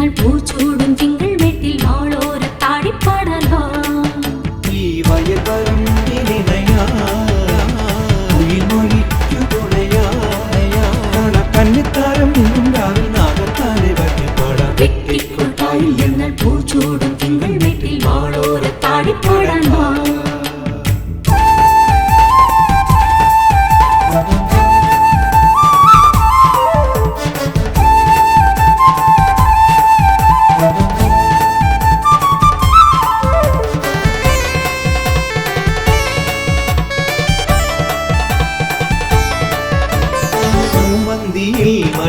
എന്നാൽ പൂച്ചൂടും തിങ്കൾ വെട്ടിൽ വാളോരത്താടിപ്പാടലോ ഈ വയൽവരം കന്നിത്താരം രാവിൽ നാഗത്താനെ പറ്റിപ്പാടാം. വെട്ടിക്കൊട്ടായിൽ എന്നാൽ പൂച്ചൂടും തിങ്കൾ വെട്ടിൽ വാളോരത്താടിപ്പാടലോ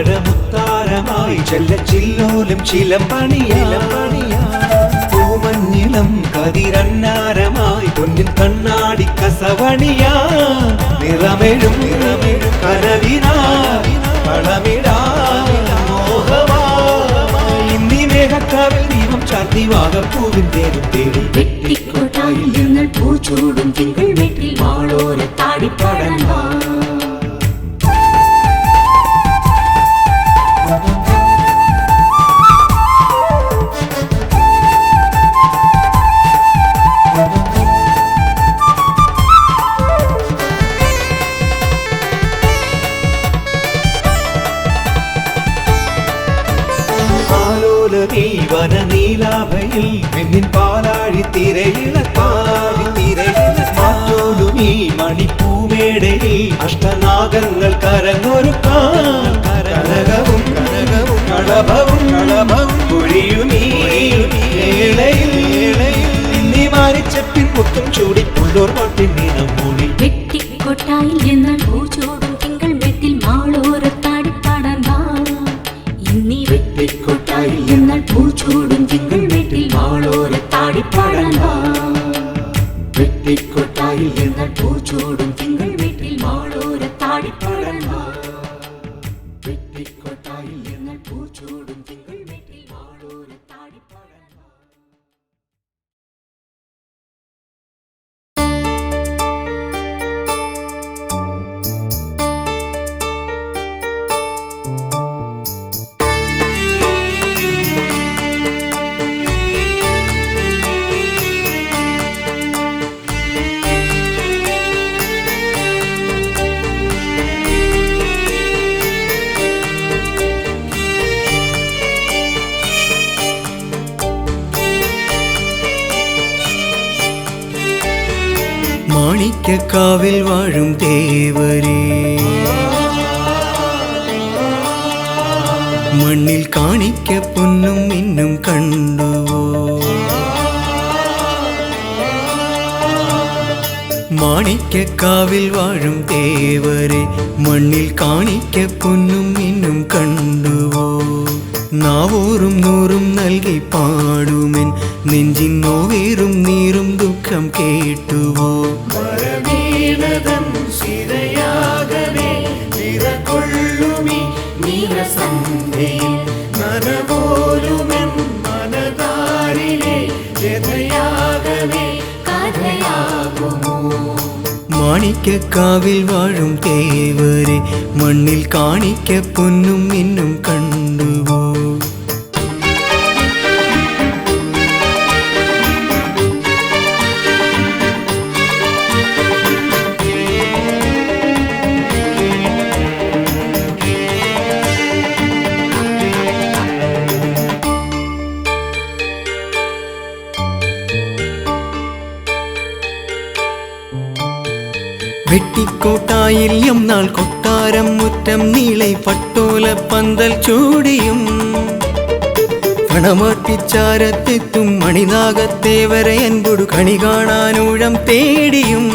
മഴമുത്താരമായി ചെല്ലച്ചില്ലോലും പൂമഞ്ഞിളം കതിരന്നാരമായി പൊന്നിൻ കണ്ണാടി കസവണിയാ നിറമെഴും കനവിനാ പളമിടാ ഇന്നി മേഘക്കാവിൽ ദീപം ചാർത്തി വാഗപ്പൂവിൻ തേരും തേടി. വെട്ടിക്കൊട്ടായിൽ എന്നാൽ പൂച്ചൂടും തിങ്കൾ വെട്ടിൽ വാളോരത്താടിപ്പാടലോ നീലാഭയിൽ പിന്നിൻ പാലാഴി തിരയിലും ഈ മണിപ്പൂമേടയിൽ അഷ്ടനാഗങ്ങൾ കരങ്ങൊരുക്കാം കനകവും കളഭവും കുഴിയുമീ ഇന്നി മാറിച്ചപ്പിൻ മുത്തും ചൂടി പുള്ളോർ പാട്ടിൻ നീനം മൂടി. വെട്ടിക്കൊട്ടായിൽ എന്നാൽ പൂച്ചൂടും തിങ്കൾ വെട്ടിൽ വാളോരത്താടിപ്പാടലോ ഇന്നി വെട്ടിക്കൊട്ടായിൽ എന്നാൽ പൂച്ചൂടും തിങ്കൾ വെട്ടിൽ വാളോരത്താടിപ്പാടലോ വെട്ടിക്കൊട്ടായിൽ എന്നാൽ പൂച്ചൂടും തിങ്കൾ വെട്ടിൽ വാളോരത്താടിപ്പാടലോ വെട്ടിക്കൊട്ടായിൽ എന്നാൽ പൂച്ചൂടും തിങ്കൾ വെട്ടിൽ വാളോരത്താടിപ്പാടലോ. മാണിക്യക്കാവിൽ വാഴും ദേവരേ മണ്ണിൽ കാണിക്ക പൊന്നും മിന്നും കണ്ടുവോ മാണിക്യക്കാവിൽ വാഴും ദേവരേ മണ്ണിൽ കാണിക്ക പൊന്നും മിന്നും കണ്ടുവോ നാവോറും നൂറും നൽകി പാടുമെൻ നെഞ്ചിൻ നോവേറും നീറും ദുഃഖം കേട്ടുവോ മാണിക്യക്കാവിൽ വാഴും ദേവരേ മണ്ണിൽ കാണിക്ക പൊന്നും മിന്നും കണ്ടുവോ വെട്ടിക്കോട്ടായിൽ നാൾ കൊട്ടാരം മുറ്റം നീളെ പട്ടോല പന്തൽ ചൂടിയും പണമാറ്റിച്ചാരത്തെത്തും മണിനാഗത്തേവരെ അൻപൊടു കണി കാണാനൂഴം തേടിയും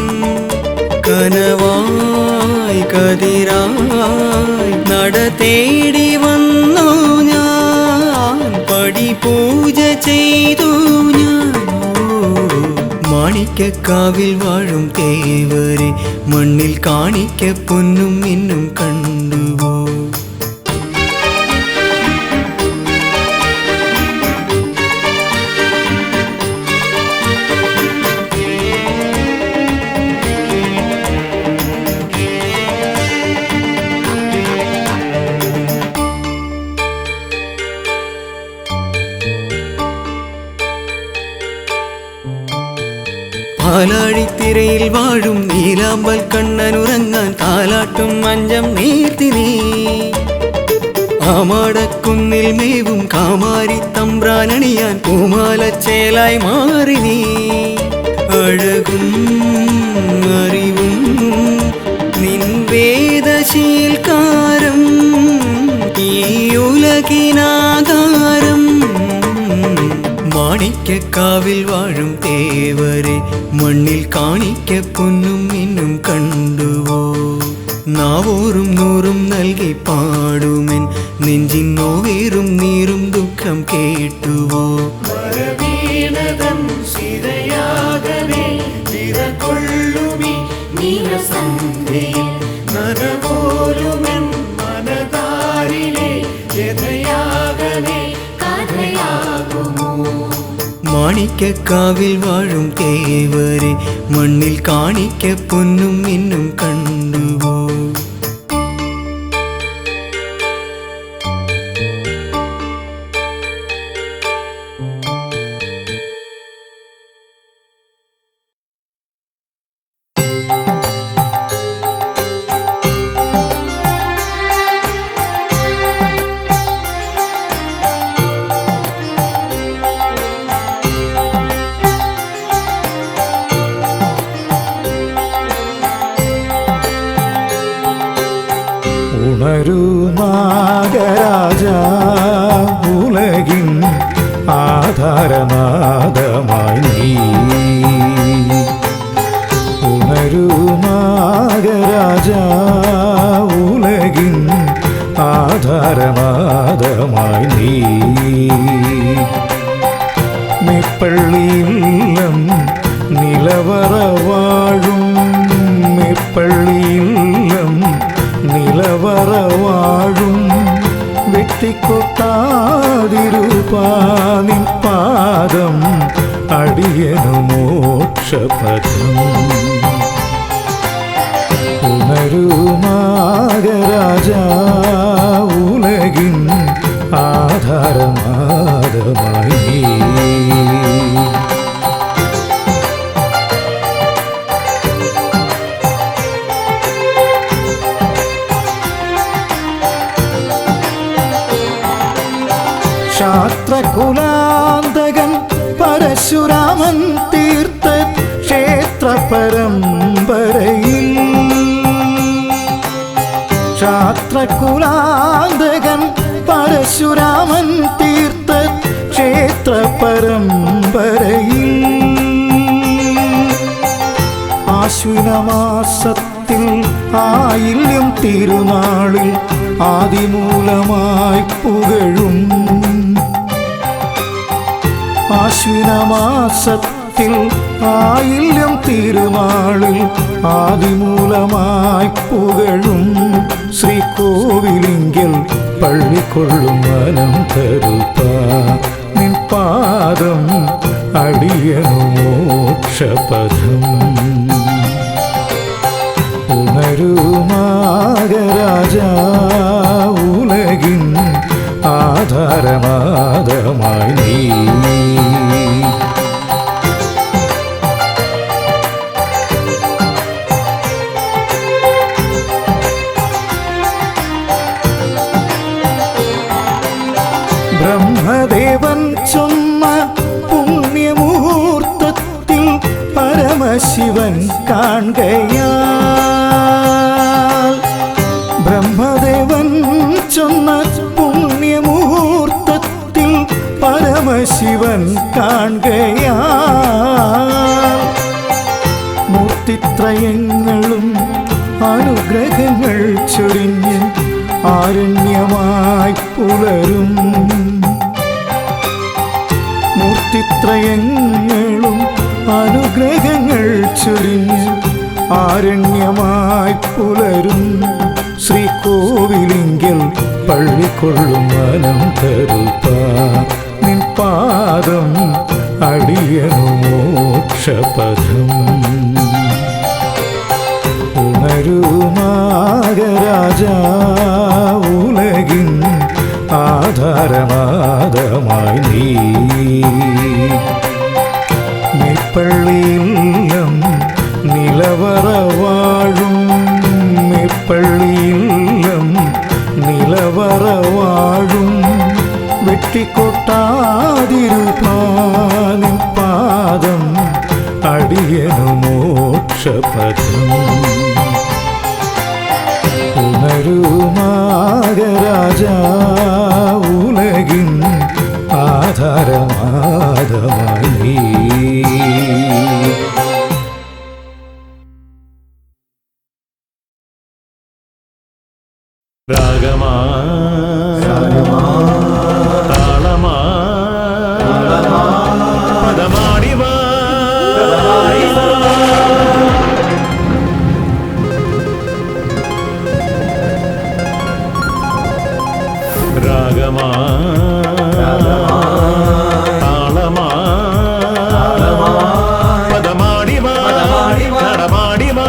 കനവായി കതിരായി നട തേടി വന്നു ഞാൻ പടി പൂജ ചെയ്തു ഞാൻ മാണിക്യക്കാവിൽ വാഴും ദേവരേ മണ്ണിൽ കാണിക്ക പൊന്നും മിന്നും കണ്ടുവോ പാലാഴിത്തിരയിൽ വാഴും നീലാമ്പൽ കണ്ണനുറങ്ങാൻ താലാട്ടും മഞ്ചം നീർത്തി നീ ആമാടക്കുന്നിൽ മേവും കാമാരി തമ്പ്രാനണിയാൻ പൂമാലച്ചേലായി മാറി നീ അഴകും അറിവും നിൻ വേദശീൽക്കാരം ഈ ഉലകിനാകാരം മാണിക്യക്കാവിൽ വാഴും തേവരെ മണ്ണിൽ കാണിക്ക പൊന്നും മിന്നും കണ്ടുവോ നാവോറും നൂറും നൽകി പാടുമെൻ നെഞ്ചിൻ നോവേറും നീറും ദുഃഖം കേട്ടുവോ മാണിക്യക്കാവിൽ വാഴും തേവരെ മണ്ണിൽ കാണിക്ക പൊന്നും മിന്നും കണ്ടുവോ ഉണരൂ നാഗരാജ ഉലകിൻ ആധാരനാദമായി നീ ഉണരൂ നാഗരാജ ഉലകിൻ ആധാരനാദമായി നീ മെപ്പള്ളിയില്ലം നിലവറ വാഴും മെപ്പള്ളിയില്ലം നിലവറ വാഴും വെട്ടിക്കൊട്ടാതിരുപാനിൻ പാദം അടിയനു മോക്ഷപദം ഉണരൂ നാഗരാജ ഉലകിൻ ആധാരനാദമായി ശാസ്ത്രകുലാന്തകൻ പരശുരാമൻ തീർത്ത ക്ഷേത്ര പരമ്പരയിൽ ശാസ്ത്രകുലാന്തകൻ പരശുരാമൻ തീർത്ത ക്ഷേത്ര പരമ്പരയിൽ ആശ്വിനമാസത്തിൽ ആയില്യം തിരുനാളിൽ ആദിമൂലമായി പുകഴും ആശ്വിനമാസത്തിൽ ആയില്യം തിരുനാളിൽ ആദിമൂലമായി പുകഴും ശ്രീകോവിലിങ്കൽ പള്ളിക്കൊള്ളും അനന്തരൂപ നിൻ പാദം അടിയനു മോക്ഷപദം ഉണരൂ നാഗരാജ ഉലകിൻ ആധാരനാദമായി നീ ബ്രഹ്മദേവൻ ചൊന്ന പുണ്യമുഹൂർത്തത്തിൽ പരമശിവൻ കാണുകയാൽ ബ്രഹ്മദേവൻ ചൊന്ന പുണ്യമുഹൂർത്തത്തിൽ പരമശിവൻ കാണുകയാൽ മൂർത്തിത്രയങ്ങളും അനുഗ്രഹങ്ങൾ ചൊരിഞ്ഞ് ആരണ്യമായി പുലരും മൂർത്തിത്രയങ്ങളും അനുഗ്രഹങ്ങൾ ചൊരിഞ്ഞ് ആരണ്യമായി പുലരും ശ്രീകോവിലിങ്കൽ പള്ളിക്കൊള്ളും അനന്തരൂപ നിൻ പാദം അടിയനു മോക്ഷപദം ഉണരൂ നാഗരാജ ഉലകിൻ ആധാരനാദമായി നീ മെപ്പള്ളിയില്ലം പള്ളിയില്ലം നിലവറ വാഴും വെട്ടിക്കൊട്ടാതിരുപാനിൻ പാദം അടിയനു മോക്ഷപദം. ഉണരൂ നാഗരാജാ ഉലകിൻ ആധാരമാദമായി നീ. രാഗമാ താളമാ പദമാടിവാ രാഗമാ താളമാ പദമാടിവാ നടമാടിവാ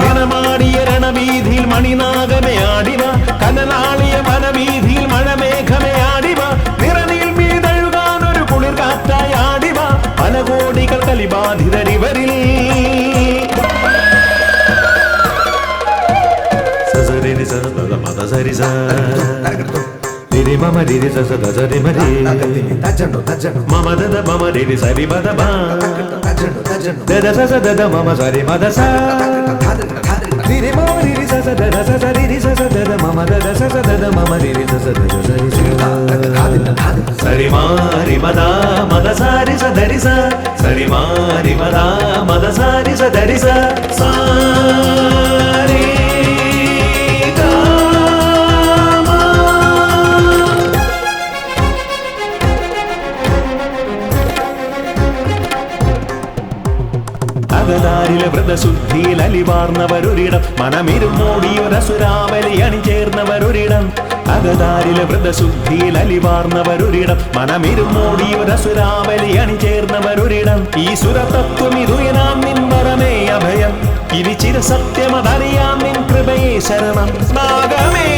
നിറമാടിയ രണവീതിയിൽ മണിനാഗമേ ആടിവ കനലാളിയ വനവീതിയിൽ മഴമേഘമേ ആടിവ നിറനീൽ മീതഴുകാൻ ഒരു കുളിർ കാറ്റായി ആടിവ പല കോടികൾ കലിബാധിതരിവരിൽ മമദ മമ രി സരി പദ ദദ സ ദദ മമ സരി മദ സ രി മമ രി സ ദദ സ രി സ ദദ മമ ദദ സ ദദ മമ രി സ ദദ സരി മാരി മദ മദ സാരി സ ദരി സ സരി മാരി മദ മദ സാരി സ ദരി സ സാരി അകതാരിലെ വ്രതശുദ്ധിയിൽ അലിവാർന്നവരൊരിടം മനമിരുമോടിയൊരസുരാവലി അണിചേർന്നവരൊരിടം അകതാരിലെ വ്രതശുദ്ധിയിൽ അലിവാർന്നവരൊരിടം മനമിരുമോടിയൊരസുരാവലി അണിചേർന്നവരൊരിടം ഈ സുരതത്വം ഇതുയനാം നിൻ വരമേ അഭയം ഇനി ചിരസത്യമതറിയാം നിൻ കൃപയേ ശരണം നാഗമേ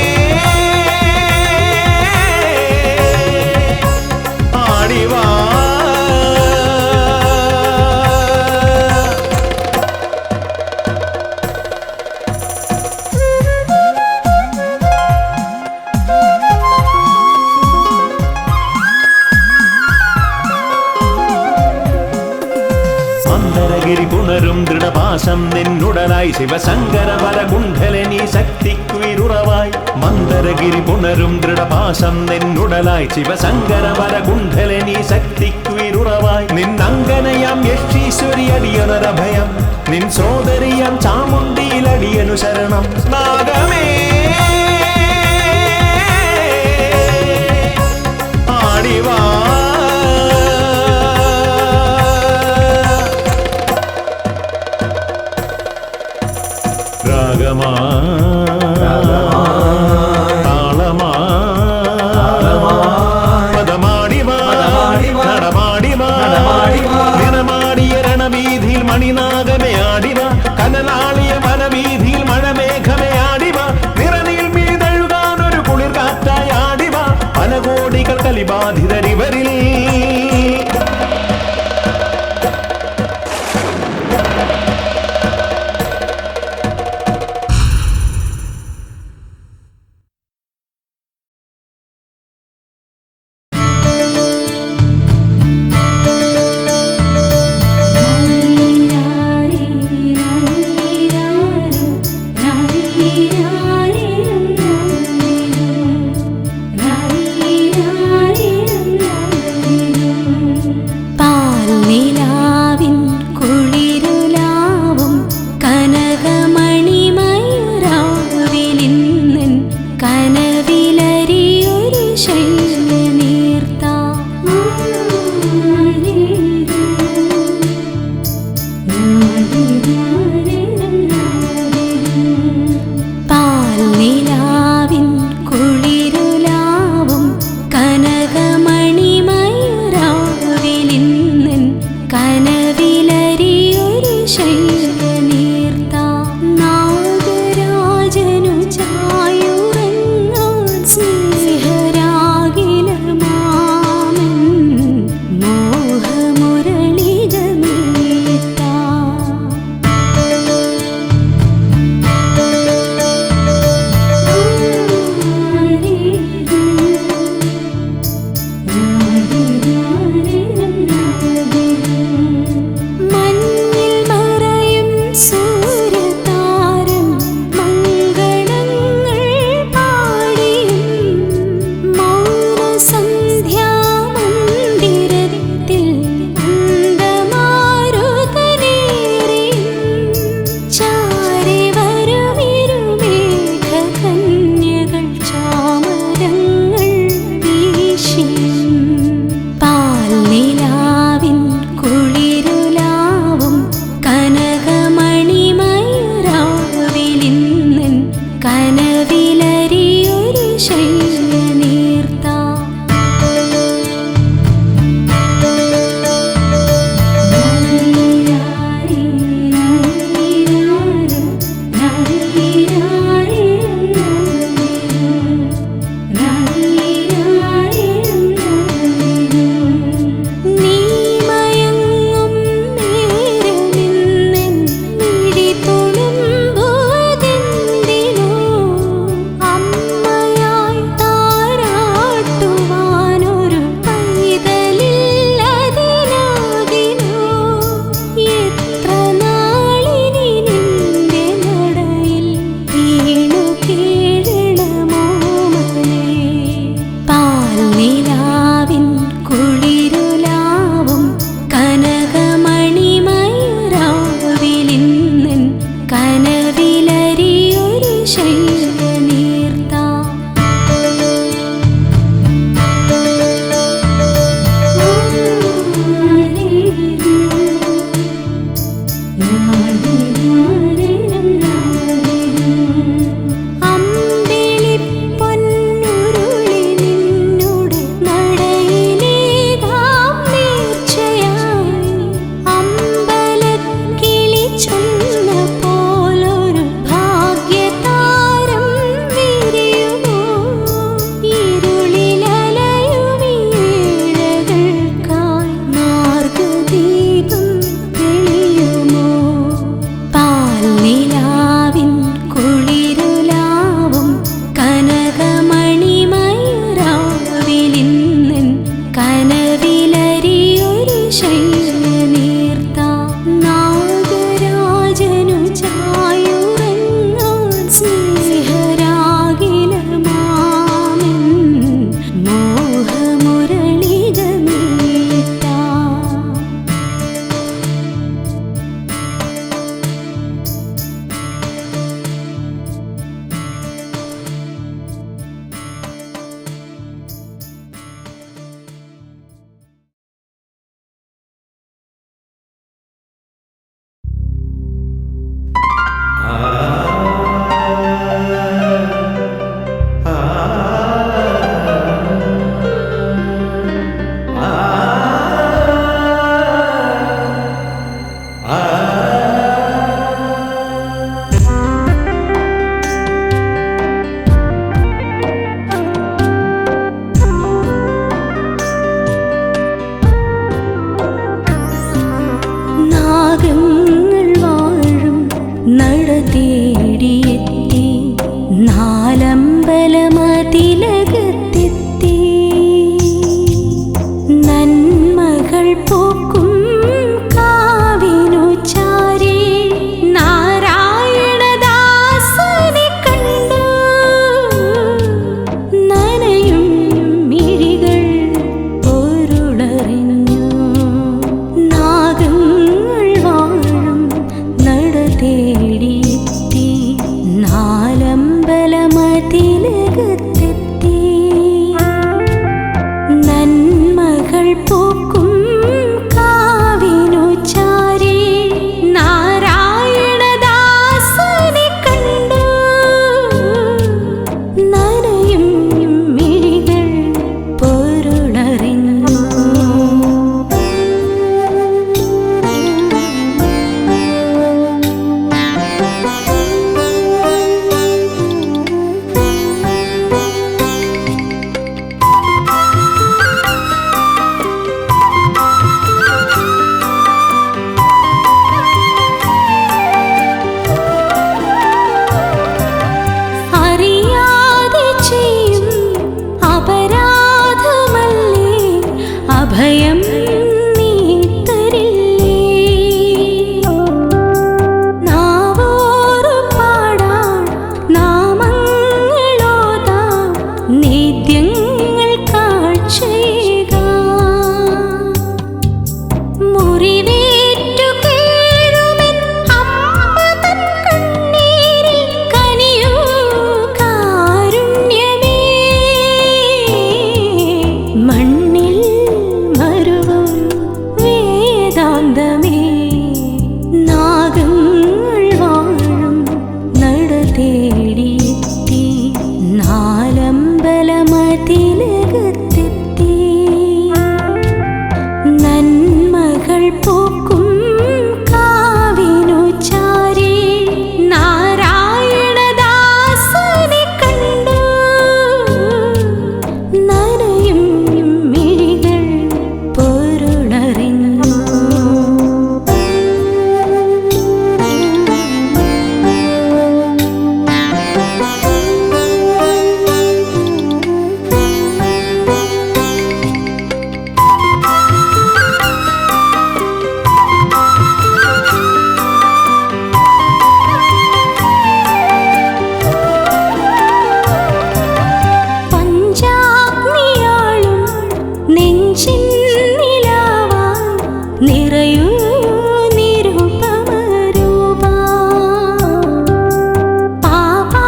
ആടിവാ പുണരും ദൃഢപാശം നിന്നുടലായി ശിവശങ്കര വരകുണ്ഠലനീ ശക്തിക്കുയിരുറവായി മന്ദരഗിരി പുണരും ദൃഢപാശം നിന്നുടലായി ശിവശങ്കര വരകുണ്ഠലനീ ശക്തിക്കുയിരുറവായി നിന്നങ്കനയാം യക്ഷീശ്വരി അടിയനൊരഭയം നിൻ സോദരിയാം ചാമുണ്ടിയിലടിയനു ശരണം നാഗമേ ആടിവാ രാഗമാ താളമാ പദമാടിവാ നടമാടിവാ നിറമാടിയ രണവീതിയിൽ മണിനാഗമേ ആടിവ കനലാളിയ വനവീതിയിൽ മഴമേഘമേ ആടിവ നിറനീൽ മീതഴുകാൻ ഒരു കുളിർ കാറ്റായി ആടിവ പല കോടികൾ കലിബാധിതരിവരിൽ ും നാഗങ്ങൾ വാഴും നട തേടിയെത്തി നാലമ്പലമതിലകത്തെത്തി നന്മകൾ പോക്കും കാവിനു ചാരി നാരായണദാസനെ കണ്ടു നനയും മിഴികൾ പൊരുളറിഞ്ഞു നാഗങ്ങൾ വാഴും നട തേടിയെത്തി നാലമ്പലമതിലകത്തെത്തി നന്മകൾ പോക്കും കാവിനു ചാരി നാരായണദാസനെ കണ്ടു നനയും മിഴികൾ പൊരുളറിഞ്ഞു അറിയാതെ ചെയ്യും അപരാധമല്ലേ അഭയം നീ തരില്ലേ നാവോറു പാടാം നാമങ്ങളോതാം നേദ്യങ്ങൾ കാഴ്ചയേകാം മുറിവേറ്റു കേഴുമെൻ അമ്മ തൻ കണ്ണീരിൽ കനിയൂ കാരുണ്യമേ മണ്ണിൽ മരുവും വേദാന്തമേ നാഗങ്ങൾ വാഴും നട തേടിയെത്തി നാലമ്പലമതിലകത്തെത്തി നന്മകൾ പോക്കും കാവിനു ചാരി നാരായണദാസനെ കണ്ടു നനയും മിഴികൾ പൊരുളറിഞ്ഞു പഞ്ചാഗ്നിയാളും നെഞ്ചിൻ നിലാവായി നിറയൂ നിരുപമരൂപാ പാപാന്ധകാരം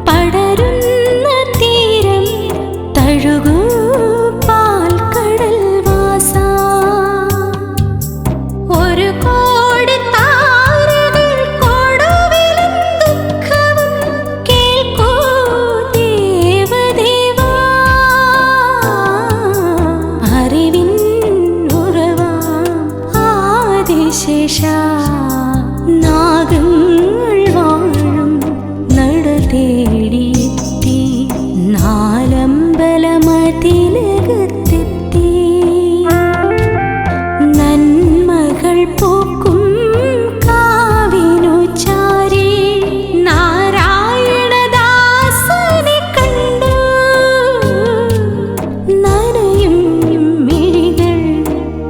പടരുന്ന തീരം തഴുകൂ പാൽക്കടൽ വാസാ ഒരു കോടി താരകൾ കൊടുവിലും ദുഃഖവും കേൾക്കൂ ദേവദേവാ അറിവിൻ ഉറവാം ആദിശേഷ നാഗങ്ങൾ വാഴും നട തേടിയെത്തി നാലമ്പലമതിലകത്തെത്തി നന്മകൾ പോക്കും കാവിനു ചാരി നാരായണദാസനെ കണ്ടു നനയും മിഴികൾ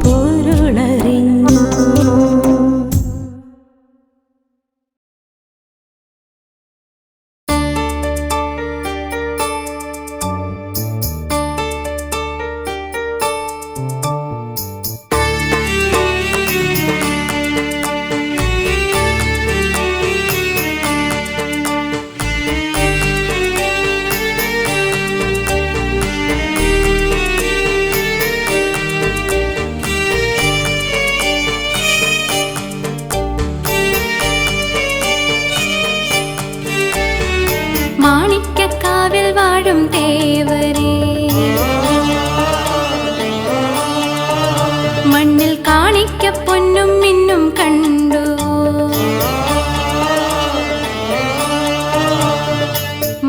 പൊരുളറിഞ്ഞു മാണിക്യക്കാവിൽ വാഴും ദേവരേ മണ്ണിൽ കാണിക്ക പൊന്നും മിന്നും കണ്ടു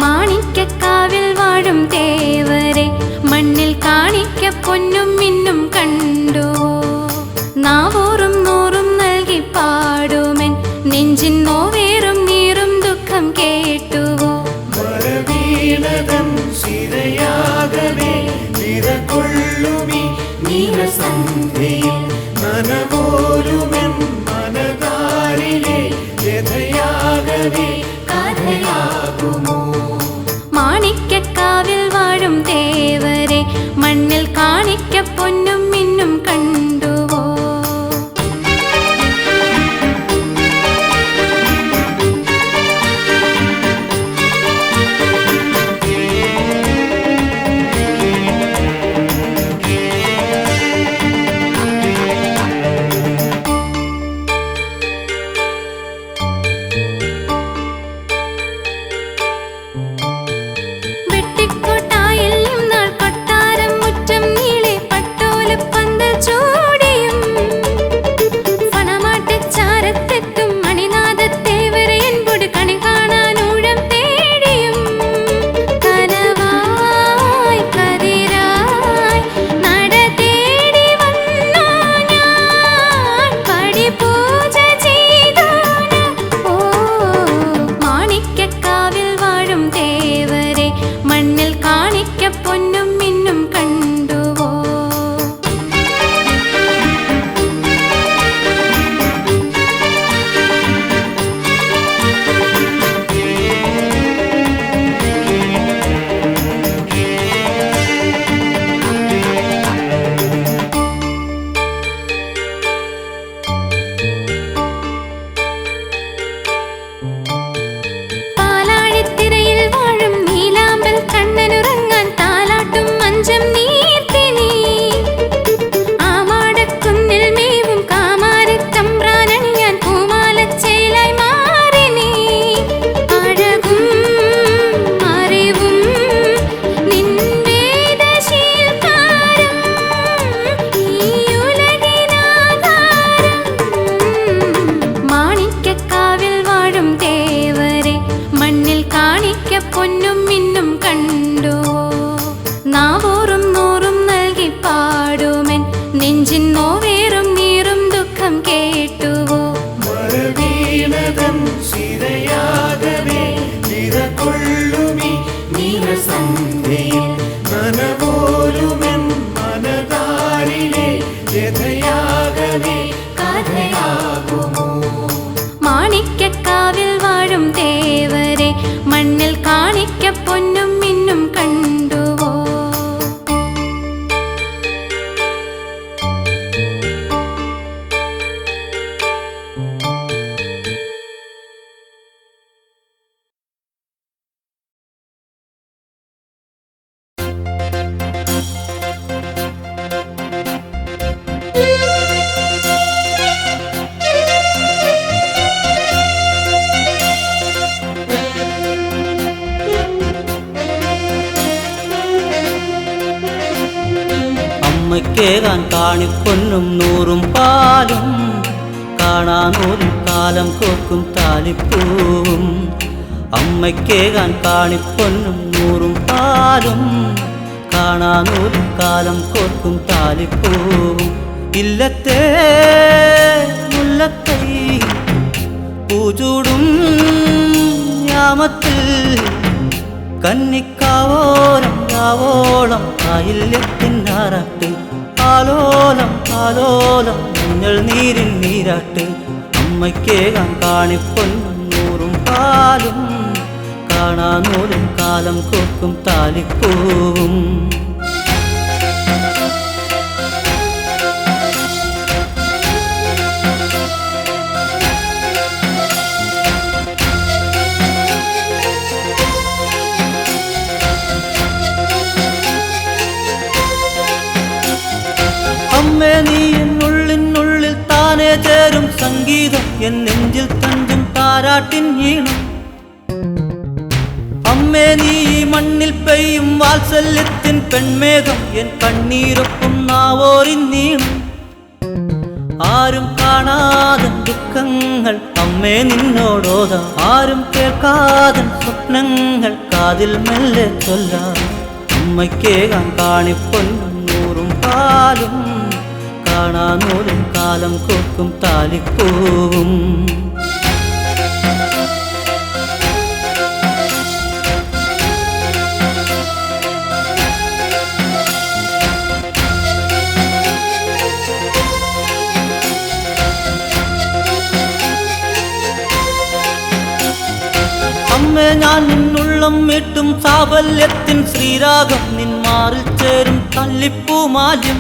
മാണിക്യക്കാവിൽ വാഴും ദേവരേ മണ്ണിൽ കാണിക്ക പൊന്നും മിന്നും കണ്ടു നാവോ മാണിക്യപ്പൊന്നും മിന്നും കണ്ടുവോ? പൊന്നും മിന്നും കണ്ടുവോ? നാവൂറും നൂറും നൽകി പാടുമെൻ നെഞ്ചിൻ നോവേറും നീറും ദുഃഖം കേട്ടുവോ? മാണിക്യക്കാവിൽ വാഴും ദേവരെ മണ്ണിൽ കാണിക്കപ്പൊന്നും മിന്നും കണ്ടുവോ? അമ്മയ്ക്കേകാൻ കാണിപ്പൊന്നും നൂറും പാലും കാണാനൂറും കാലം കോക്കും താലിപ്പൂവും. അമ്മയ്ക്കേകാൻ കാണിപ്പൊന്നും നൂറും പാലും കാണാനൂറും കാലം കോക്കും താലിപ്പൂവും. ഇല്ലത്തെ മുല്ലത്തൈ പൂചൂടും യാമത്തിൽ കന്നിക്കാവോരം രാവോളം ആയില്യത്തിനാറാട്ട് ആലോലം ആലോലം മഞ്ഞൾ നീരിൻ നീരാട്ട്. അമ്മയ്ക്കേകാൻ കാണിപ്പൊന്നും നൂറും പാലും കാണാനൂറും കാലം കോക്കും താലിപ്പൂവും. അമ്മേ നീ എന്നുള്ളിനുള്ളിൽ താനേ ചേരും സംഗീതം എൻ നെഞ്ചിൽ തഞ്ചും താരാട്ടിൻ ഈണം. അമ്മേ നീ ഈ മണ്ണിൽ പെയ്യും വാത്സല്യത്തിൻ പെൺമേഘം എൻ കണ്ണീരൊപ്പം നാവോരിൻ നീണം. ആരും കാണാതൻ ദുഃഖങ്ങൾ അമ്മേ നിന്നോടോതാ, ആരും കേൾക്കാതൻ സ്വപ്നങ്ങൾ കാതിൽ മെല്ലെ ചൊല്ലാം. അമ്മയ്ക്കേകാൻ കാണിപ്പൊന്നും നൂറും പാലും കാണാനൂറും കാലം കോക്കും താലിപ്പൂവും. അമ്മേ ഞാൻ നിന്നുള്ള ഉള്ളം മീട്ടും സാഫല്യത്തിൻ ശ്രീരാഗം നിന്മാറിൽ ചേരും കല്ലിപ്പൂമാല്യം.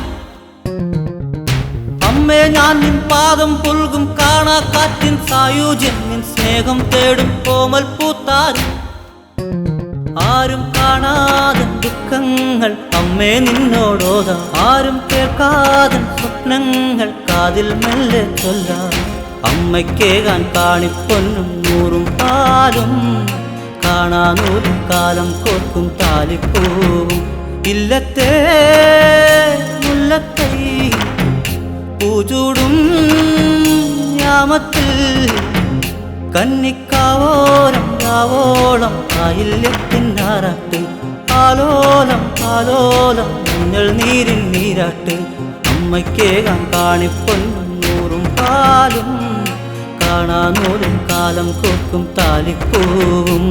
അമ്മേ ഞാൻ നിൻ പാദം പുൽകും കാണാ കാറ്റിൻ സായുജ്യം നിൻ സ്നേഹം തേടും കോമൽ പൂത്താരും. ആരും കാണാതെ ദുഃഖങ്ങൾ അമ്മേ നിന്നോടോതാ, ആരും കേൾക്കാതെ സ്വപ്നങ്ങൾ കാതിൽ മെല്ലെ ചൊല്ലാം. അമ്മയ്ക്കേകാൻ കാണിപ്പൊന്നും നൂറും പാലും, കാണാനൂരും കാലം കോർക്കും താലിപ്പൂവും. ഇല്ലത്തെ മുല്ലത്തൈ പൂചൂടും യാമത്തിൽ കന്നിക്കാവോരം രാവോളം ആയില്യത്തിനാറാട്ട്. ആലോലം ആലോലം മഞ്ഞൾ നീരിൻ നീരാട്ട്. അമ്മയ്ക്കേകാൻ കാണിപ്പൊന്നും നൂറും പാലും, കാണാനൂരും കാലം കോർക്കും താലിപ്പൂവും.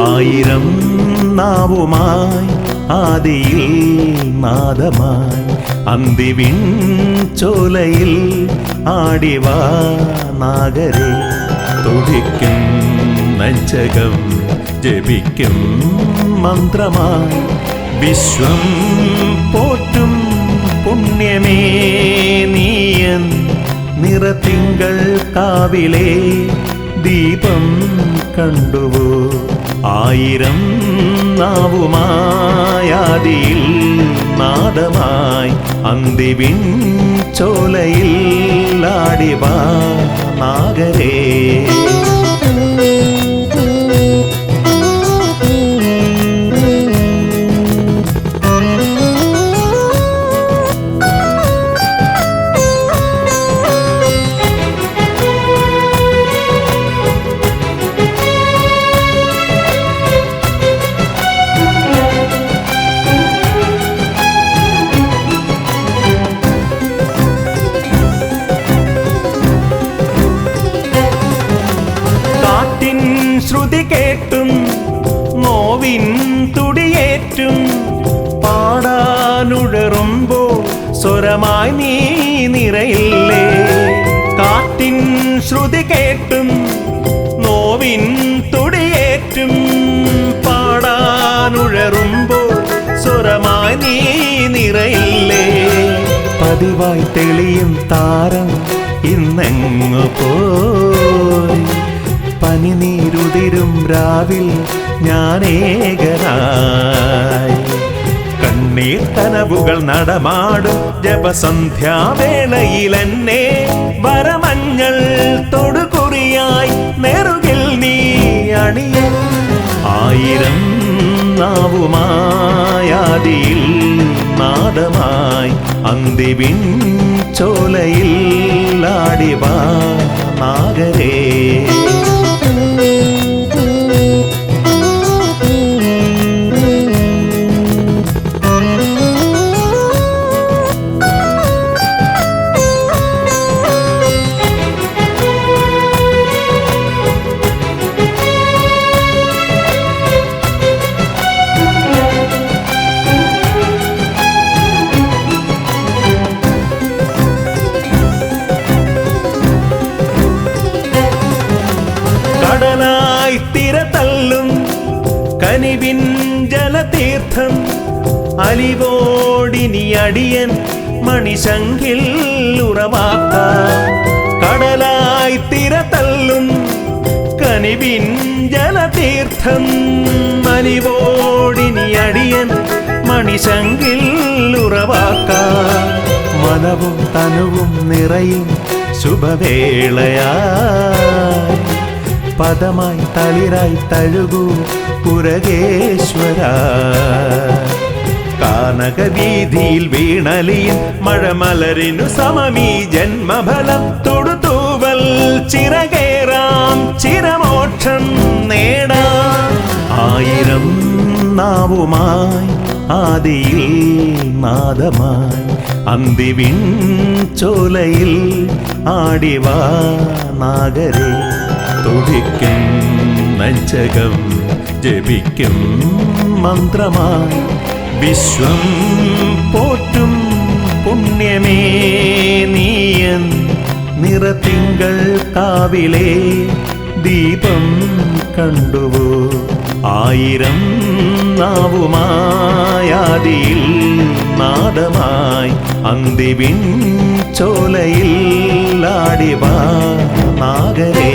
ആയിരം നാവുമായി ആദിയിൽ നാദമായി അന്തിവിൻ ചോലയിൽ ആടിവാ നാഗരെ. തുടിക്കും നെഞ്ചകം ജപിക്കും മന്ത്രമായി വിശ്വം പോറ്റും പുണ്യമേ നീയൻ. നിറത്തിങ്കൾ കാവിലെ ദീപം കണ്ടുവോ? ആയിരം നാവുമായാദിയിൽ നാദമായി അന്തിവിൻ ചോലയിൽ ആടിവാ നാഗരേ. ശ്രുതി കേട്ടും നോവിൻ തുടിയേറ്റും പാടാനുഴറുമ്പോൾ സ്വരമായി നീ നിറയില്ലേ. കാറ്റിൻ ശ്രുതി കേട്ടും നോവിൻ തുടിയേറ്റും പാടാനുഴറുമ്പോൾ സ്വരമായി നീ നിറയില്ലേ. പതിവായി തെളിയും താരം ഇന്നെങ്ങു പോയി. പനിനീരുതിരും രാവിൽ ഞാനേകനായി. കണ്ണീർ കനവുകൾ നടമാടും ജപസന്ധ്യാവേളയിൽ എന്നെ വരമഞ്ഞൾ തൊടുകുറിയായി നെറുകിൽ നീ അണിയ. ആയിരം നാവുമായാദിയിൽ നാദമായി അന്തിവിൻ ചോലയിൽ ആടിവാ നാഗരേ. കടലായി തിരതല്ലും കനിവിൻ ജലതീർത്ഥം അലിവോടിനി അടിയൻ മണിശങ്കിൽ ഉറവാക്കാം. കടലായി തിരതല്ലും കനിവിൻ ജലതീർത്ഥം അലിവോടിനി അടിയൻ മണിശങ്കിൽ ഉറവാക്കാം. മനവും തനുവും നിറയും ശുഭവേളയായി പദമായി തളിരായി തഴുകൂ പുരകേശ്വര കാനകവീതിയിൽ വീണലിയിൽ മഴമലരിനു സമമീ ജന്മഫലം തൊടുതൂവൽ ചിറകേറാം ചിരമോക്ഷം നേടാം ആയിരം നാവുമായി ആദിയിൽ നാദമായി അന്തിവിൻ ചോലയിൽ ആടിവാ നാഗരെ തുടിക്കും നഞ്ചകം ജപിക്കും മന്ത്രമായി വിശ്വം പോറ്റും പുണ്യമേ നീയൻ നിറത്തിങ്കൾ കാവിലെ ദീപം കണ്ടുവോ ആയിരം നാവുമായാദിയിൽ നാദമായി അന്തിവിൻ ചോലയിൽ ആടിവാ നാഗരേ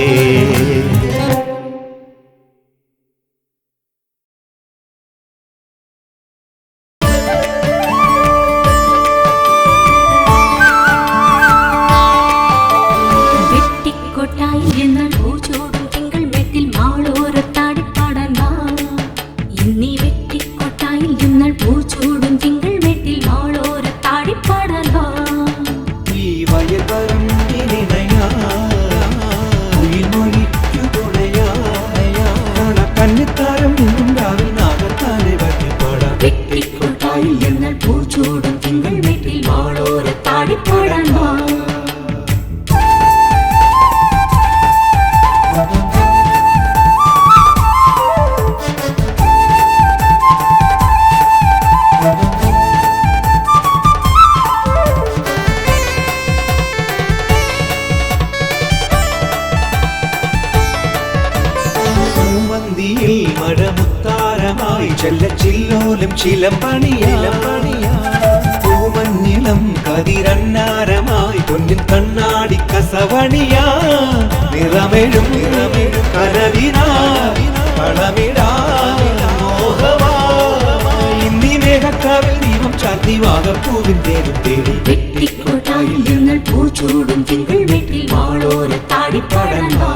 പൂമഞ്ഞിളം കതിരന്നാരമായി പൊന്നിൻ കണ്ണാടി കസവണിയാ നിറമെഴും ഇന്നി മേഘക്കാവിൽ ദീപം ചാർത്തി വാഗപ്പൂവിൻ തേരും തേടി വെട്ടിക്കോട്ടായിൽ ഞങ്ങൾ പൂച്ചൂടും തിങ്കൾ വീട്ടിൽ മാളോരത്താടിപ്പാടാൻ വാ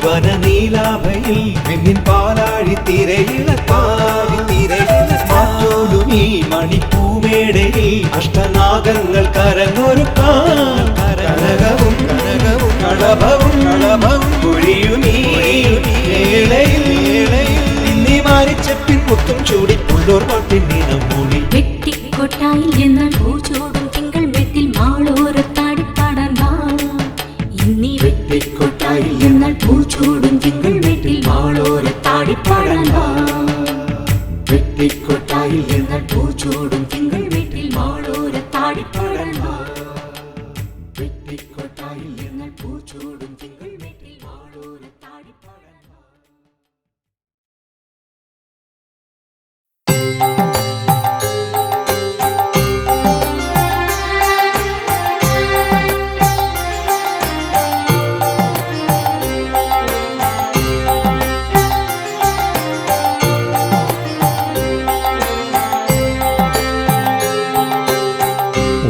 വനനീലാഭയിൽ പിന്നിൻ പാലാഴി തിരയിളി മണിപ്പൂമേടയിൽ അഷ്ടനാഗങ്ങൾ കരങ്ങൊരുക്കാൻ കനകവും കളഭവും പൊഴിയുമീ ഇന്നി മാരിച്ചപ്പിൻ മുത്തും ചൂടി പുള്ളൂർ പാട്ടിൻ നീനം മൂടി വെട്ടിക്കോട്ടായിൽ എന്നാൽ പൂച്ചോടും തിങ്കൾ വീട്ടിൽ മാളോരത്താടിപ്പാടാൻ വാ ഇന്നി വെട്ടിക്കോട്ടായിൽ എന്നാൽ പൂച്ചോടും തിങ്കൾ വീട്ടിൽ മാളോരത്താടിപ്പാടാൻ വാ വെട്ടിക്കോട്ടായിൽ എന്നാൽ പൂച്ചോടും തിങ്കൾ വീട്ടിൽ മാളോരത്താടിപ്പാടാൻ വാ വെട്ടിക്കോട്ടായിൽ എന്നാൽ പൂച്ചോടും തിങ്കൾ വീട്ടിൽ മാളോരത്താടിപ്പാടാൻ വാ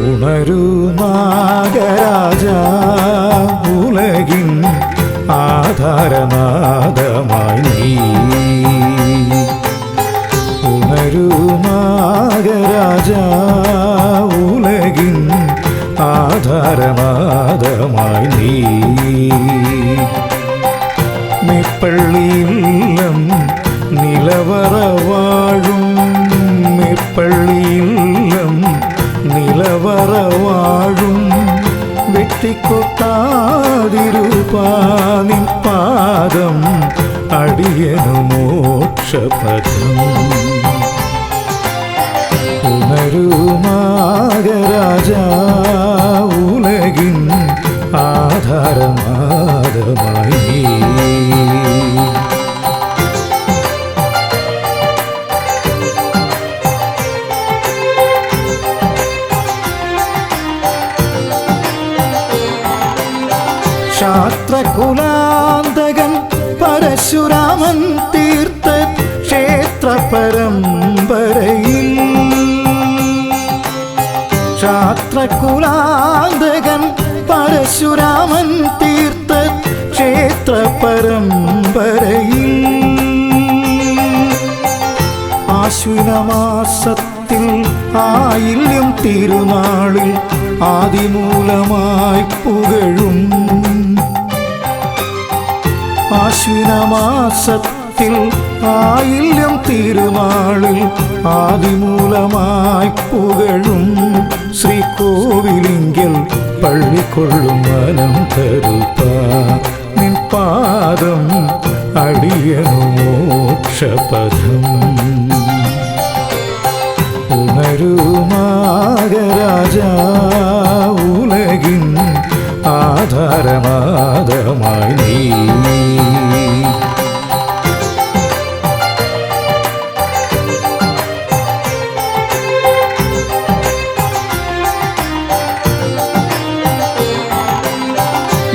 ഉണരൂ നാഗരാജ ഉലകിൻ ആധാരനാദമായി നീ ഉണരൂ നാഗരാജ ഉലകിൻ ആധാരനാദമായി നീ മെപ്പള്ളിയില്ലം നിലവറ വാഴും മെപ്പള്ളിയില്ലം നിലവറ വാഴും വെട്ടിക്കൊട്ടാതിരുപ്പാനിൻ പാദം അടിയനു മോക്ഷപദം ഉണരൂ നാഗരാജ ഉലകിൻ ആധാരനാദമായി പരശുരാമൻ തീർത്ത ക്ഷേത്ര പരമ്പരയിൽ ക്ഷാത്രകുലാന്തകൻ പരശുരാമൻ തീർത്ത ക്ഷേത്ര പരമ്പരയിൽ ആശ്വിനമാസത്തിൽ ആയില്യം തിരുനാളിൽ ആദിമൂലമായി പുകഴും ആശ്വിനമാസത്തിൽ ആയില്യം തിരുനാളിൽ ആദിമൂലമായി പുകഴും ശ്രീകോവിലിങ്കൽ പള്ളിക്കൊള്ളും അനന്തരൂപ നിൻ പാദം അടിയനു മോക്ഷപദം ഉണരൂ നാഗരാജാ ഉലകിൻ ആധാരമാദമായി നീ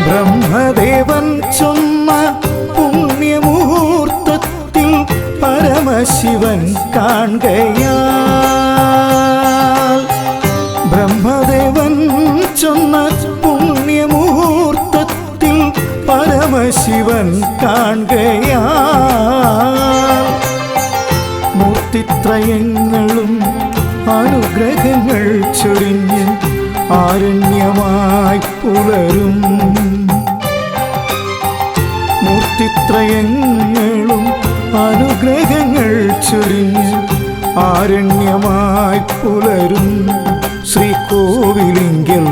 ബ്രഹ്മദേവൻ ചൊന്ന പുണ്യമുഹൂർത്തത്തിൽ പരമശിവൻ കാണുകയാൽ ബ്രഹ്മദേവൻ ചൊന്ന പുണ്യമുഹൂർത്തത്തിൽ പരമശിവൻ കാണുകയാൽ മൂർത്തിത്രയങ്ങളും അനുഗ്രഹങ്ങൾ ചൊരിഞ്ഞ് ആരണ്യമായി പുലരും മൂർത്തിത്രയങ്ങളും അനുഗ്രഹങ്ങൾ ചൊരിഞ്ഞ് ആരണ്യമായി പുലരും ശ്രീകോവിലിങ്കൽ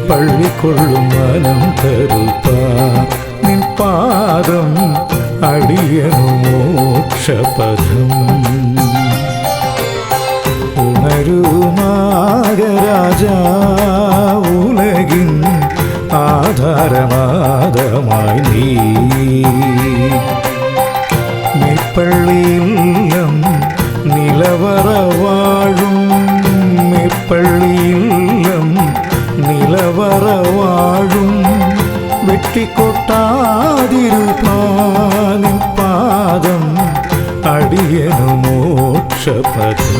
പള്ളിക്കൊള്ളും അനന്തരൂപ നിൻ പാദം അടിയനു മോക്ഷപദം ഉണരൂ നാഗരാജാ ഉലകിൻ ആധാരമാദമായി നീ മേപ്പള്ളിയില്ലം നിലവറ വാഴും മേപ്പള്ളിയില്ലം നിലവറ വാഴും വെട്ടിക്കൊട്ടാതിരുപാനിൻ പാദം അടിയനു മോക്ഷപദം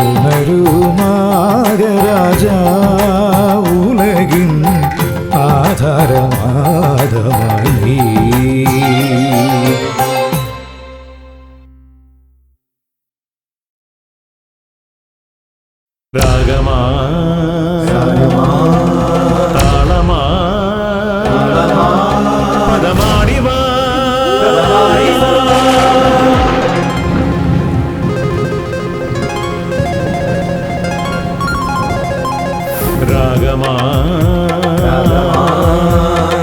ഉണരൂ നാഗരാജാ ഉലകിൻ ആധാരമാദമായി നീ രാഗമാ താളമാ പദമാടിവാ രാഗമാ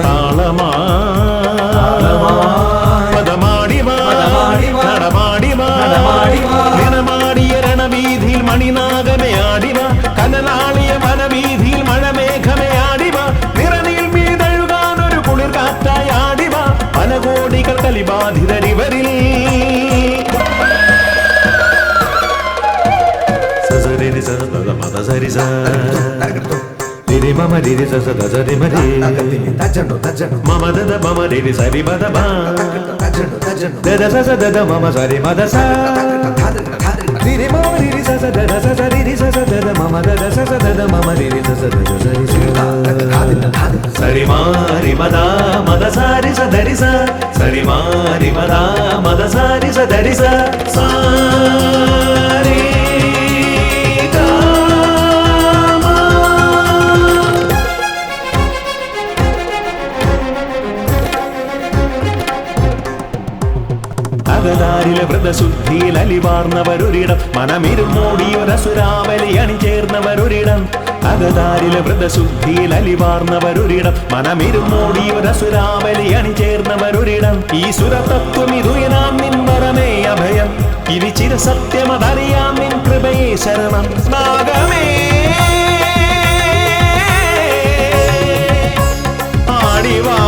താളമാ പദമാടിവാ നടമാടിവാ നിണമാടിയ രണവീതിയിൽ മണിനാഗമേ ആടിവ കനലാളിയ വനവീതിയിൽ മഴമേഘമേ ആടിവ നിറനീൽ മീതഴുകാൻ ഒരു കുളിർ കാറ്റായി ആടിവ പലകോടികൾ കലിബാധിതരിവരിൽ സസരിരി സസദ മദ സരി സ രിരി മമ രിരി സസദ സരി മരി മമ ദദ മമ രിരി സരി മദ ബ ദദ സസ ദദ മമ സരി മദ സ രിരി മമ രിരി സസ ദദ സസ രിരി സസ ദദ മമ ദദ സസ ദദ മമ രിരി സസ ദദ സരി സരി മാരി മദ മദ സാരി സ ധരി സ സരി മാരി മദ മദ സാരി സ ധരി സ സാരി അകതാരിലെ വ്രതശുദ്ധിയിൽ അലിവാർന്നവരൊരിടം മനമിരുമോടിയൊരസുരാവലി അണിചേർന്നവരൊരിടം അകതാരിലെ വ്രതശുദ്ധിയിൽ അലിവാർന്നവരൊരിടം മനമിരുമോടിയൊരസുരാവലി അണിചേർന്നവരൊരിടം ഈ സുരതത്വം ഇതുയനാം നിൻ വരമേ അഭയം ഇനി ചിരസത്യമതറിയാം നിൻ കൃപയേ ശരണം നാഗമേ ആടിവാ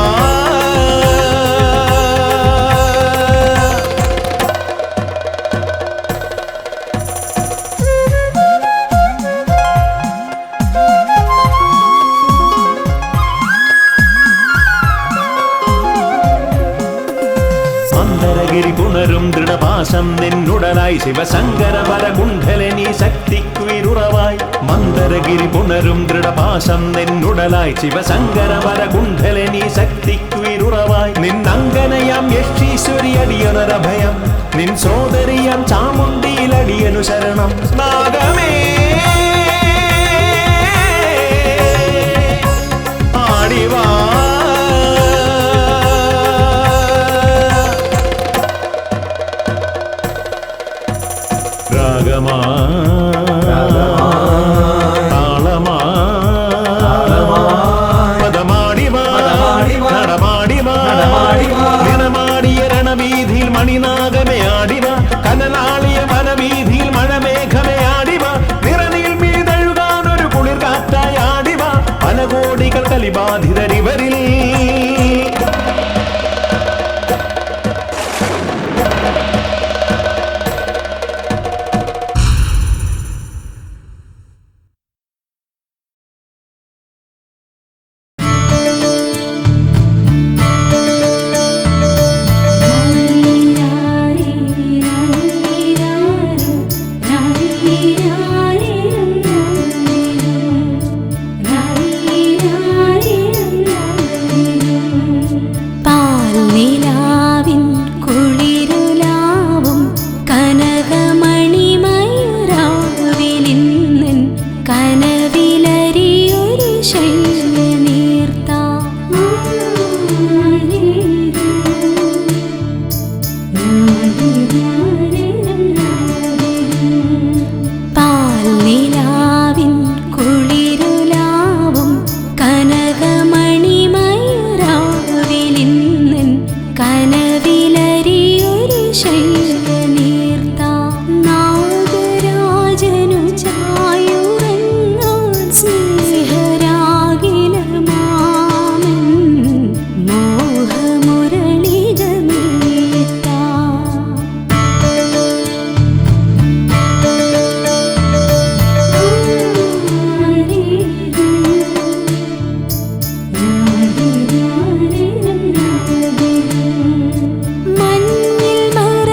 മന്ദരഗിരി പുണരും ദൃഢപാശം നിന്നുടലായി ശിവശങ്കര വരകുണ്ഠലനീ ശക്തിക്കുയിരുറവായി മന്ദരഗിരി പുണരും ദൃഢപാശം നിന്നുടലായി ശിവശങ്കര വരകുണ്ഠലനീ ശക്തിക്കുയിരുറവായി നിന്നങ്കനയാം യക്ഷീശ്വരി അടിയനൊരഭയം നിൻ സോദരിയാം ചാമുണ്ടിയിലടിയനു ശരണം നാഗമേ ആടിവാ രാഗമാ താളമാ പദമാടിവാ നടമാടിവാ നിറമാടിയ രണവീതിയിൽ മണിനാഗമേ ആടിവാ കനലാളിയ വനവീതിയിൽ മഴമേഘമേ ആടിവാ നിറനീൽ മീതഴുകാനൊരു കുളിർ കാറ്റായി ആടിവാ പല കോടികൾ കലിബാധിതരിവരിൽ മഞ്ഞിൽ മറ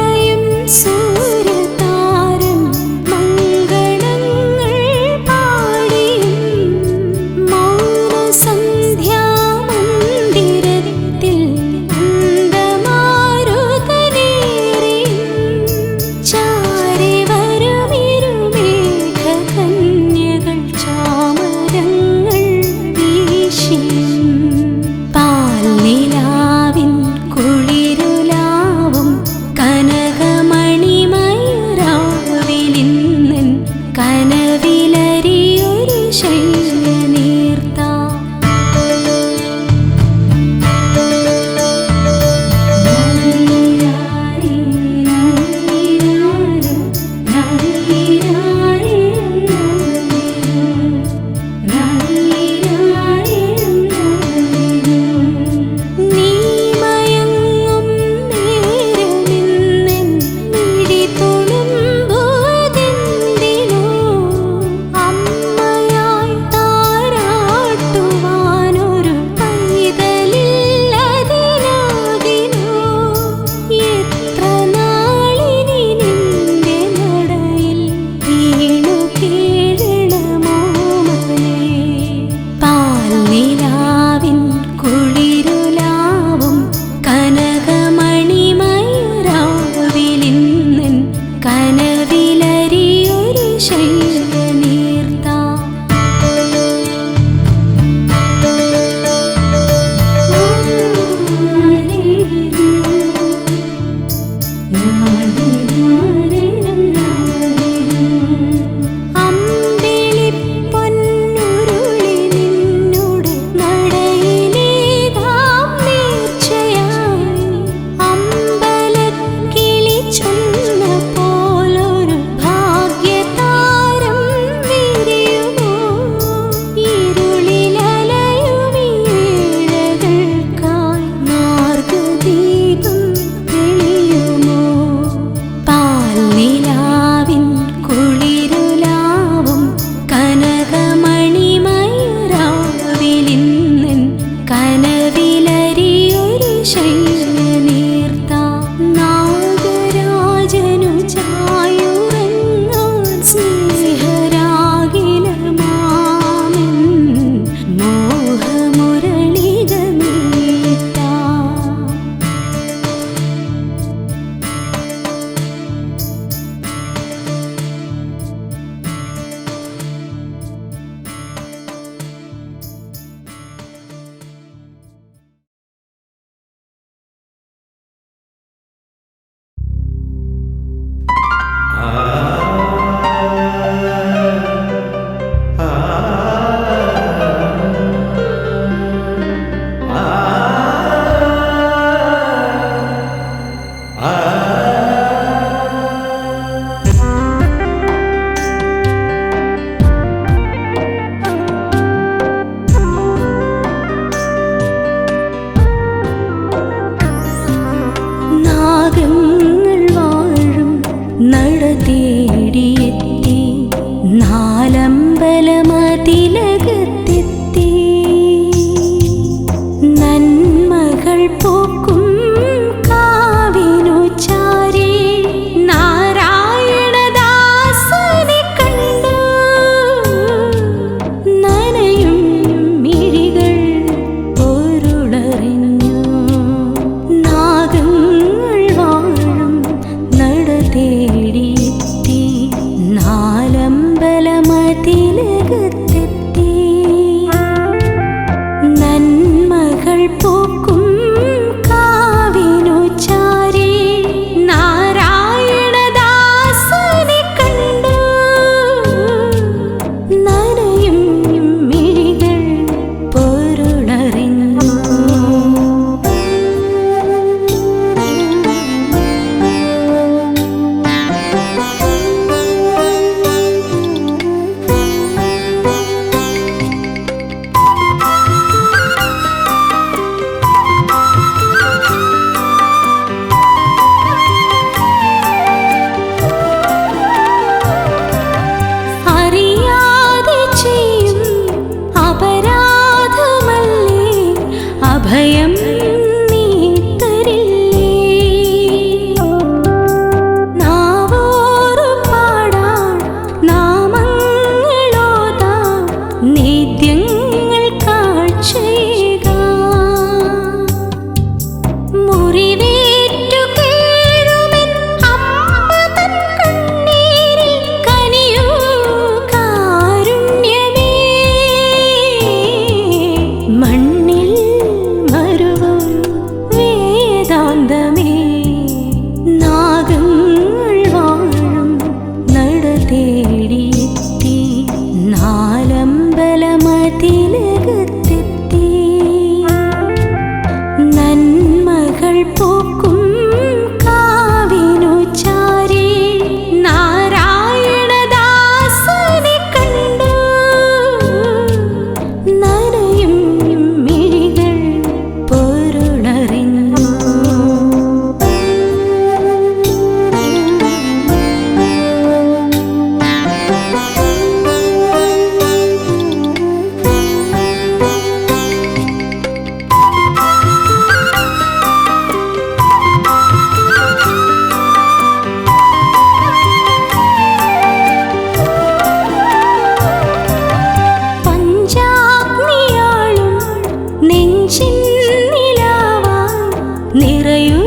അറിയൂ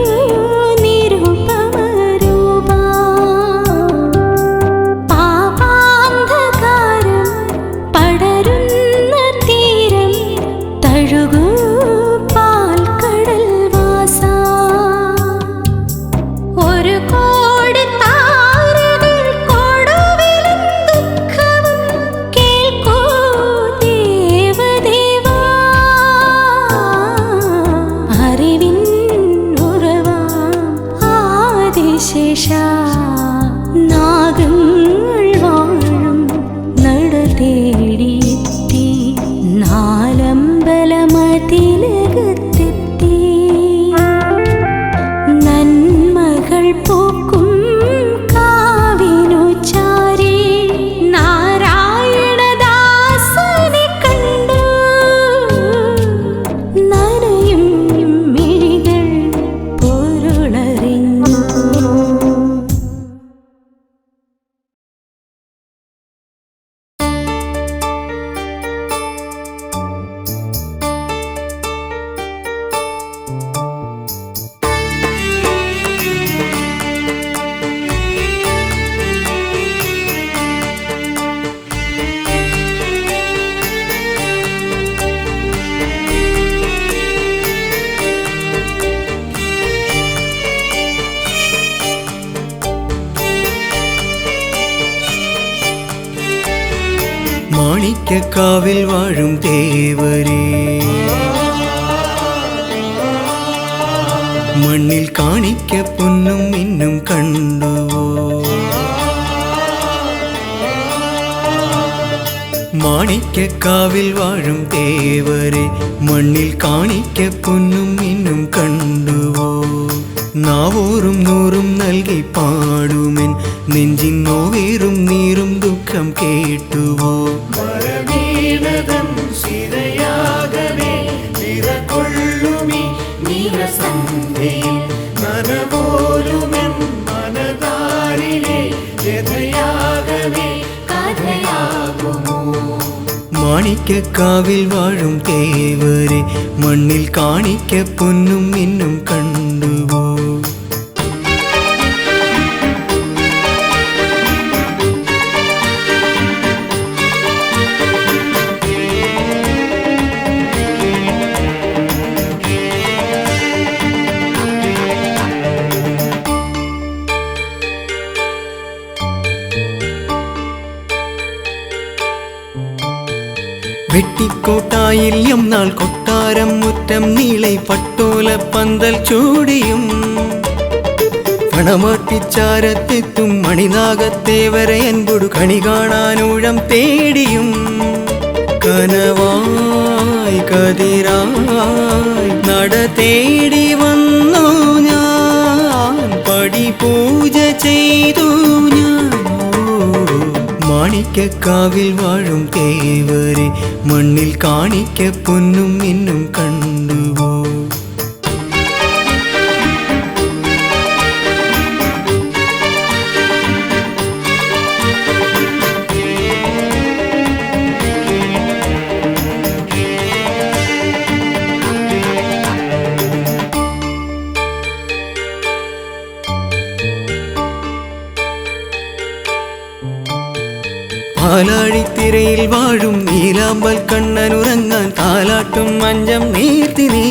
നിരുപമരൂപ പാപാന്ധകാരം പടരുന്ന തീരം തഴുകൂ പാൽക്കടൽ വാസ ഒരു കോടി താരകൾ കൊടുവിലും ദുഃഖവും കേൾക്കൂ ദേവദേവാ അറിവിൻ ഉറവാം ആദിശേഷ നാഗങ്ങൾ വാഴും നട തേടിയെത്തി നാലമ്പലമതിലകത്തെത്തി നന്മകൾ പൂക്കും കാവിനു ചാരി നാരായണദാസനെ കണ്ടു നനയും മിഴികൾ പൊരുളറിഞ്ഞു മാണിക്യക്കാവിൽ വാഴും ദേവരേ മണ്ണിൽ കാണിക്ക പൊന്നും മിന്നും കണ്ടുവോ മാണിക്യക്കാവിൽ വാഴും ദേവരേ മണ്ണിൽ കാണിക്ക പൊന്നും മിന്നും കണ്ടുവോ നാവോറും നൂറും നൽകി പാടുമെൻ നെഞ്ചിൻ നോവേറും നീറും ദുഃഖം കേട്ടുവോ മാണിക്യക്കാവിൽ വാഴും ദേവരേ മണ്ണിൽ കാണിക്ക പൊന്നും മിന്നും കണ്ടുവോ വെട്ടിക്കോട്ടായില്യം നാൾ കൊട്ടാരം മുറ്റം നീളை പട്ടോല പന്തൽ ചൂടിയും പണമാട്ടിച്ചാരത്തെത്തും മണിനാഗത്തേവരെ അൻപൊടു കണി കാണാനൂഴം തേടിയും കനവായി കതിരായി നട തേടി വന്നു ഞാൻ പടി പൂജ ചെയ്തു ഞാൻ മാണിക്യക്കാവിൽ വാഴും ദേവരേ മണ്ണിൽ കാണിക്ക പൊന്നും മിന്നും കണ്ടുവോ പാലാഴിത്തിരയിൽ വാഴും നീലാമ്പൽ കണ്ണനുറങ്ങാൻ താലാട്ടും മഞ്ചം നീർത്തി നീ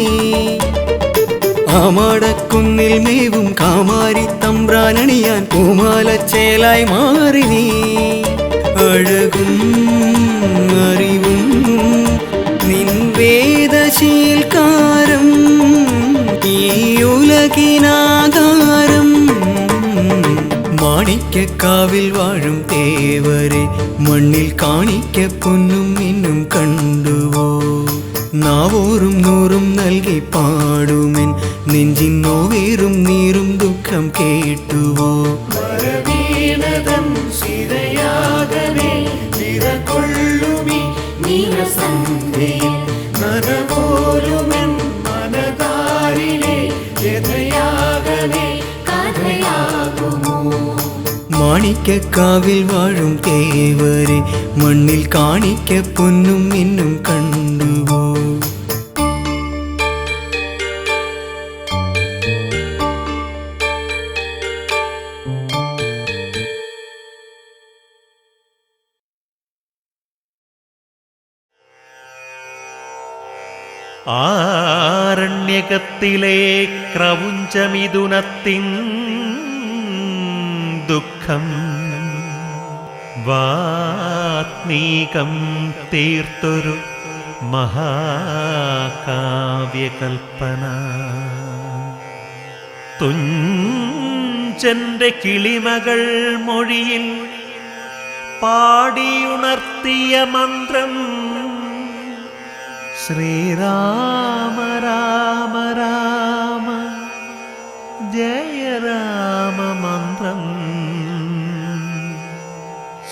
ആമാടക്കുന്നിൽ മേവും കാമാരി തമ്പ്രാനണിയാൻ പൂമാലച്ചേലായി മാറി നീ അഴകും അറിവും നിൻ വേദശീൽക്കാരം ഈ ഉലകിനാധാരം മാണിക്യക്കാവിൽ വാഴും ദേവരേ മണ്ണിൽ കാണിക്ക പൊന്നും മിന്നും കണ്ടുവോ നാവോറും നൂറും നൽകി പാടുമെൻ നെഞ്ചിൻ നോവേറും നീറും ദുഃഖം കേട്ടുവോ മാണിക്യക്കാവിൽ വാഴും ദേവരേ മണ്ണിൽ കാണിക്ക പൊന്നും മിന്നും കണ്ടുവോ ആരണ്യകത്തിലെ ക്രൗഞ്ചമിഥുനത്തിൻ ദുഃഖം വാത്മീകം തീർത്തൊരു മഹാകാവ്യകൽപ്പന. തുഞ്ചന്റെ കിളിമകൾ മൊഴിയിൽ പാടിയുണർത്തിയ മന്ത്രം ശ്രീരാമ രാമ രാമ ജയ രാമ മന്ത്രം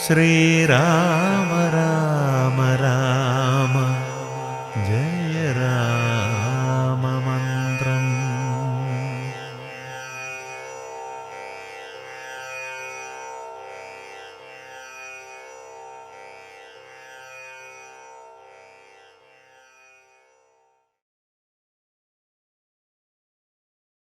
ശ്രീരാമ